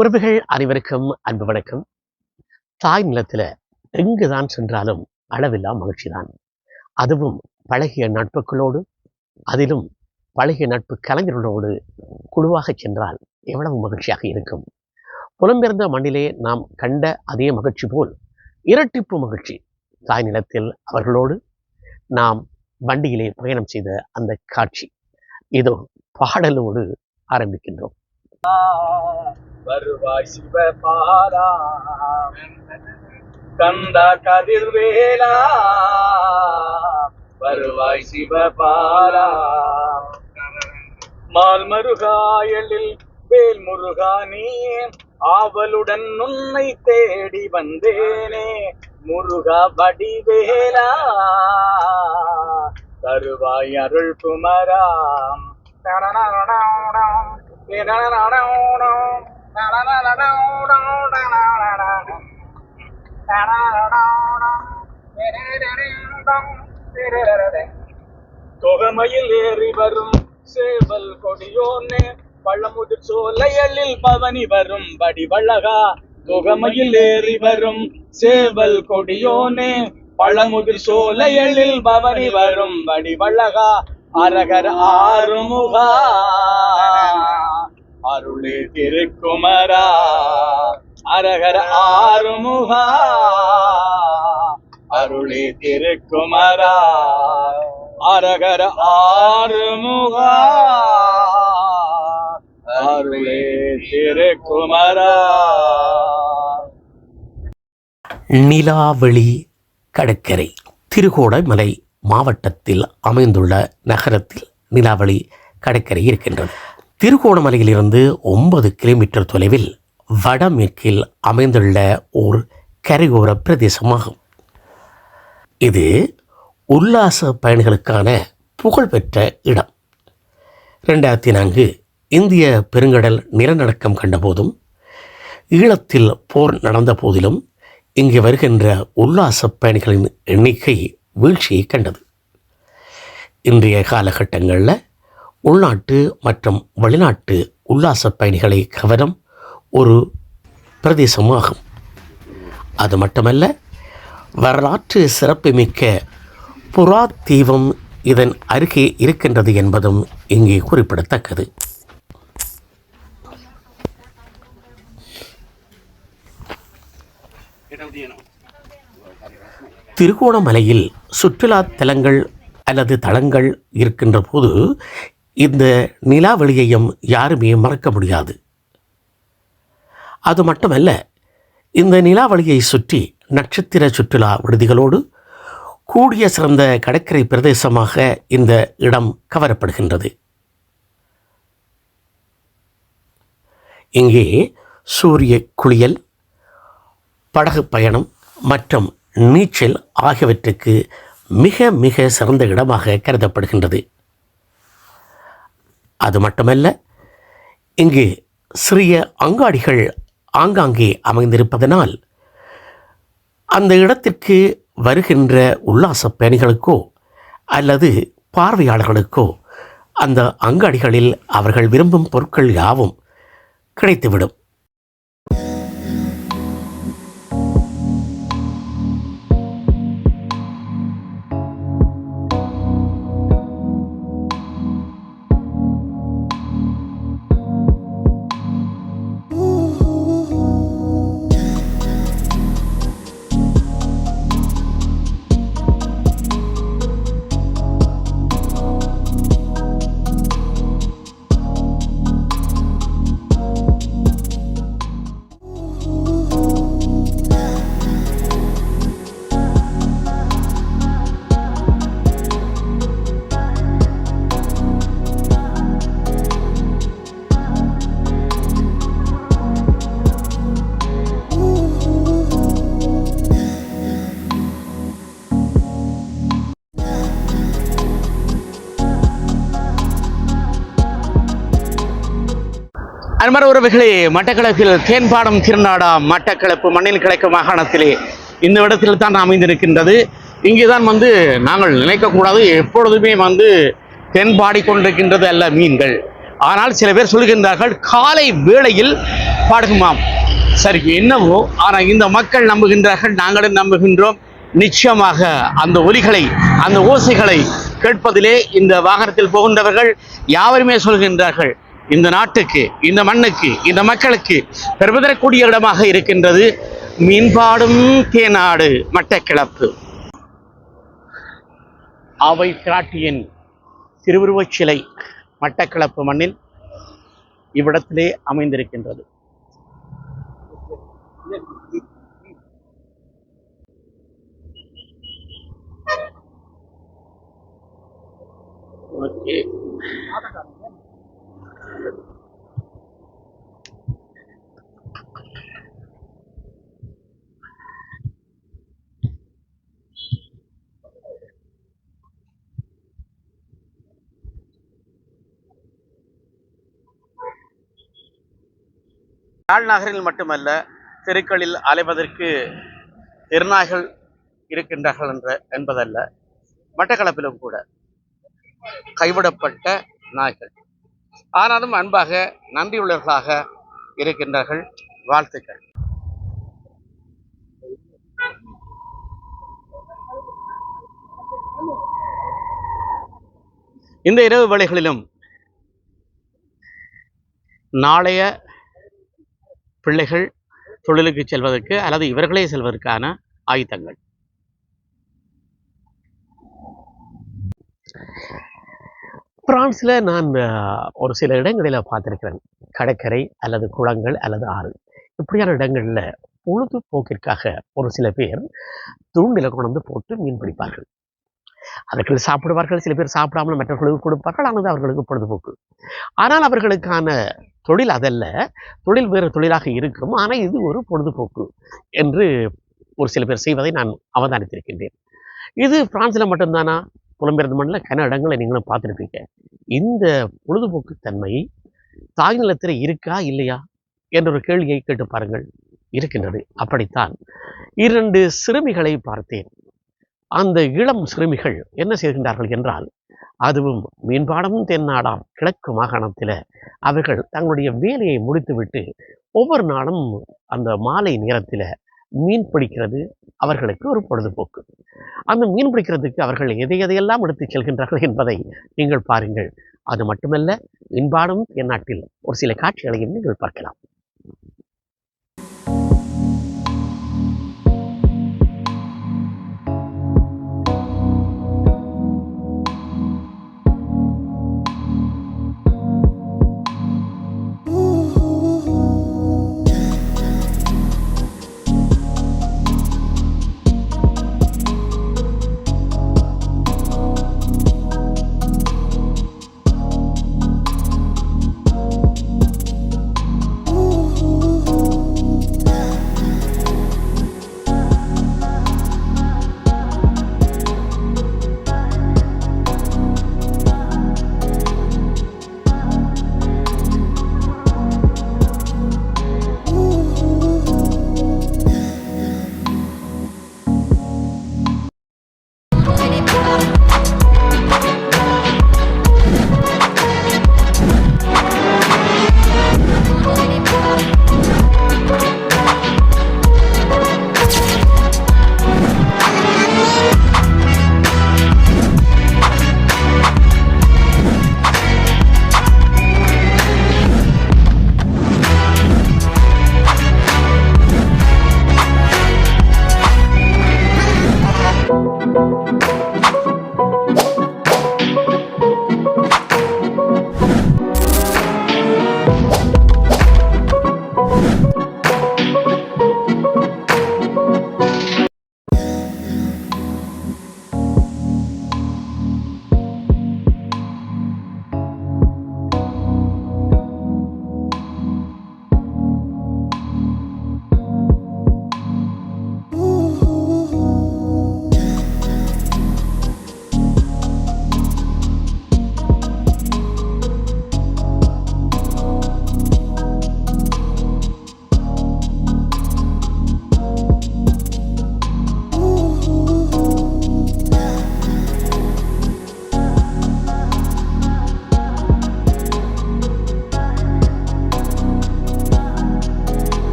உறவுகள் அனைவருக்கும் அன்பு வணக்கம். தாய் நிலத்துல எங்குதான் சென்றாலும் அளவில்லா மகிழ்ச்சிதான். அதுவும் பழகிய நட்புகளோடு, அதிலும் பழகிய நட்பு கலைஞர்களோடு குழுவாக சென்றால் எவ்வளவு மகிழ்ச்சியாக இருக்கும். புலம்பெயர்ந்த மண்ணிலே நாம் கண்ட அதே மகிழ்ச்சி போல் இரட்டிப்பு மகிழ்ச்சி தாய் நிலத்தில் அவர்களோடு நாம் வண்டியிலே பயணம் செய்த அந்த காட்சி. இதோ பாடலோடு ஆரம்பிக்கின்றோம். வருவாய் சிவபாலா கந்த கதிர்வேலா, வருவாய் சிவபாலா. மால் மருகாயலில் வேல் முருகா நீ, ஆவலுடன் உன்னை தேடி வந்தேனே முருகா வடிவேலா. தருவாய் அருள் குமராம். தொகமையில் ஏறி வரும் சேவல் கொடியோனே, பழமுதிர் சோலையலில் பவனி வரும் வடிவழகா. தொகமையில் ஏறி வரும் சேவல் கொடியோனே, பழமுதிர் சோலையலில் பவனி வரும் வடிவழகா. அரகர ஆறுமுகா அருளே திருக்குமரா, அரகர ஆறுமுகா அருளே திருக்குமரா, அரகர ஆறுமுகா அருளே திருக்குமரா. நிலாவெளி கடற்கரை திருகோணமலை மாவட்டத்தில் அமைந்துள்ள நகரத்தில் நிலாவெளி கடற்கரை இருக்கின்றது. திருகோணமலையிலிருந்து 9 கிலோமீட்டர் தொலைவில் வடமேற்கில் அமைந்துள்ள ஓர் கரையோர பிரதேசமாகும். இது உல்லாச பயணிகளுக்கான புகழ்பெற்ற இடம். 2004 இந்திய பெருங்கடல் நிலநடுக்கம் கண்டபோதும், ஈழத்தில் போர் நடந்த போதிலும் இங்கு வருகின்ற உல்லாச பயணிகளின் எண்ணிக்கை வீழ்ச்சியை கண்டது. இன்றைய காலகட்டங்களில் உள்நாட்டு மற்றும் வெளிநாட்டு உல்லாச பயணிகளை கவரும் ஒரு பிரதேசமாகும். அது மட்டுமல்ல, வரலாற்று சிறப்புமிக்க புறா தீவும் இதன் அருகே இருக்கின்றது என்பதும் இங்கே குறிப்பிடத்தக்கது. திருகோணமலையில் சுற்றுலா தலங்கள் அல்லது தளங்கள் இருக்கின்ற போது இந்த நிலாவெளியையும் யாருமே மறக்க முடியாது. அது மட்டுமல்ல, இந்த நிலாவெளியை சுற்றி நட்சத்திர சுற்றுலா விடுதிகளோடு கூடிய சிறந்த கடற்கரை பிரதேசமாக இந்த இடம் கவரப்படுகின்றது. இங்கே சூரிய குளியல், படகு பயணம் மற்றும் நீச்சல் ஆகியவற்றுக்கு மிக மிக சிறந்த இடமாக கருதப்படுகின்றது. அது மட்டுமல்ல, இங்கு சிறிய அங்காடிகள் ஆங்காங்கே அமைந்திருப்பதனால் அந்த இடத்திற்கு வருகின்ற உல்லாச பயணிகளுக்கோ அல்லது பார்வையாளர்களுக்கோ அந்த அங்காடிகளில் அவர்கள் விரும்பும் பொருட்கள் யாவும் கிடைத்துவிடும். அன்பான உறவுகளே, மட்டக்களப்பில் தேன்பாடம் திருநாடா மட்டக்களப்பு மண்ணில் கிழக்கு மாகாணத்திலே இந்த இடத்தில் தான் அமைந்திருக்கின்றது. இங்கே தான் நாங்கள் நினைக்கக்கூடாது, எப்பொழுதுமே தென்பாடி கொண்டிருக்கின்றது அல்ல மீன்கள். ஆனால் சில பேர் சொல்கின்றார்கள் காலை வேளையில் பாடுகுமாம். சரி, என்னவோ, ஆனால் இந்த மக்கள் நம்புகின்றார்கள், நாங்களும் நம்புகின்றோம். நிச்சயமாக அந்த ஒலிகளை, அந்த ஓசைகளை கேட்பதிலே இந்த வாகனத்தில் போகின்றவர்கள் யாவருமே சொல்கின்றார்கள், இந்த நாட்டுக்கு, இந்த மண்ணுக்கு, இந்த மக்களுக்கு பெருமதரக்கூடிய இடமாக இருக்கின்றது மீன்பாடும் தேனாடு மட்டக்களப்பு. அவை பிராட்டியின் திருவுருவச் சிலை மட்டக்களப்பு மண்ணில் இவ்விடத்திலே அமைந்திருக்கின்றது. ஓகே, யாழ் நகரில் மட்டுமல்ல, தெருக்களில் அலைவதற்கு திருநாய்கள் இருக்கின்றார்கள் என்பதல்ல, மட்டக்களப்பிலும் கூட கைவிடப்பட்ட நாய்கள், ஆனாலும் அன்பாக நன்றியுள்ளவர்களாக இருக்கின்றார்கள். வாழ்த்துக்கள். இந்த இரவு வேளைகளிலும் நாளைய பிள்ளைகள் தொழிலுக்கு செல்வதற்கு அல்லது இவர்களே செல்வதற்கான ஆயுதங்கள். பிரான்ஸில் நான் ஒரு சில இடங்களில் பார்த்துருக்கிறேன். கடற்கரை அல்லது குளங்கள் அல்லது ஆறு, இப்படியான இடங்களில் பொழுதுபோக்கிற்காக ஒரு சில பேர் தூண்டில கொண்டு போட்டு மீன் பிடிப்பார்கள். அவர்கள் சாப்பிடுவார்கள், சில பேர் சாப்பிடாமல் மற்றவர்களுக்கு கொடுப்பார்கள். ஆனால் அவர்களுக்கு பொழுதுபோக்கு. ஆனால் அவர்களுக்கான தொழில் அதல்ல, தொழில் வேறு தொழிலாக இருக்கும். ஆனால் இது ஒரு பொழுதுபோக்கு என்று ஒரு சில பேர் செய்வதை நான் அவதானித்திருக்கின்றேன். இது பிரான்ஸில் மட்டும்தானா? புலம்பெயர்ந்த மண்ணில் கன இடங்களை நீங்களும் பார்த்துருப்பீங்க. இந்த பொழுதுபோக்கு தன்மை தாய் நிலத்தில் இருக்கா இல்லையா என்ற ஒரு கேள்வியை கேட்டு பாருங்கள். இருக்கின்றது. அப்படித்தான் 2 சிறுமிகளை பார்த்தேன். அந்த இளம் சிறுமிகள் என்ன செய்கின்றார்கள் என்றால், அதுவும் மீன்பாடமும் தென்னாடாம் கிழக்கு மாகாணத்தில் அவர்கள் தங்களுடைய வேலையை முடித்துவிட்டு ஒவ்வொரு நாளும் அந்த மாலை நேரத்தில் மீன் பிடிக்கிறது அவர்களுக்கு ஒரு பொழுதுபோக்கு. அந்த மீன் பிடிக்கிறதுக்கு அவர்கள் எதையெல்லாம் எடுத்து செல்கின்றார்கள் என்பதை நீங்கள் பாருங்கள். அது மட்டுமல்ல, மீன்பாடும் தென்னாட்டில் ஒரு சில காட்சிகளையும் நீங்கள் பார்க்கலாம்.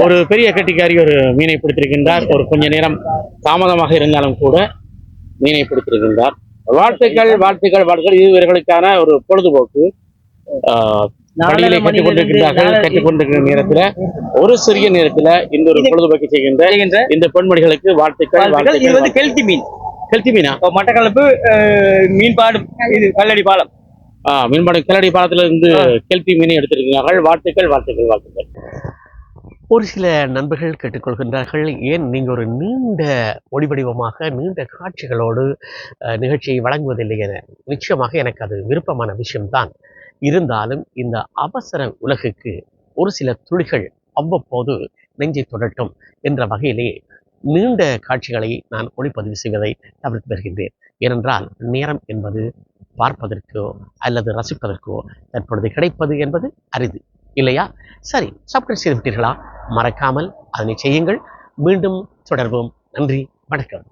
ஒரு பெரிய கட்டிக்காரி ஒரு மீனை பிடித்திருக்கின்றார். ஒரு கொஞ்ச நேரம் தாமதமாக இருந்தாலும் கூட மீனை பிடித்திருக்கின்றார். வாழ்த்துக்கள் வாழ்த்துக்கள் வாழ்த்துக்கள். இது இவர்களுக்கான ஒரு பொழுதுபோக்கு. படிகளை கற்றுக்கொண்டிருக்கிற நேரத்துல ஒரு சிறிய நேரத்துல இந்த ஒரு பொழுதுபோக்கு செய்கின்ற இந்த பெண்மணிகளுக்கு வாழ்த்துக்கள். இது வந்து கெல்த்தி மீன். கெல்த்தி மீனா? மட்டக்களப்பு மீன்பாடு இது கல்லடி பாலம். மீன்பாடு கல்லடி பாலத்துல இருந்து கெல்த்தி மீனை எடுத்திருக்கிறார்கள். வாழ்த்துக்கள் வாழ்த்துக்கள் வாழ்த்துக்கள். ஒரு சில நண்பர்கள் கேட்டுக்கொள்கின்றார்கள், ஏன் நீங்கள் ஒரு நீண்ட ஒளிவடிவமாக நீண்ட காட்சிகளோடு நிகழ்ச்சியை வழங்குவதில்லை என. நிச்சயமாக எனக்கு அது விருப்பமான விஷயம்தான். இருந்தாலும் இந்த அவசர உலகுக்கு ஒரு சில துளிகள் அவ்வப்போது நெஞ்சை தொடட்டும் என்ற வகையிலே நீண்ட காட்சிகளை நான் ஒளிப்பதிவு செய்வதை தவிர்த்து வருகின்றேன். ஏனென்றால் நேரம் என்பது பார்ப்பதற்கோ அல்லது ரசிப்பதற்கோ தற்பொழுது கிடைப்பது என்பது அரிது இல்லையா? சரி, சப்ஸ்கிரைப் செய்து விட்டீர்களா? மறக்காமல் அதனை செய்யுங்கள். மீண்டும் தொடர்வோம். நன்றி, வணக்கம்.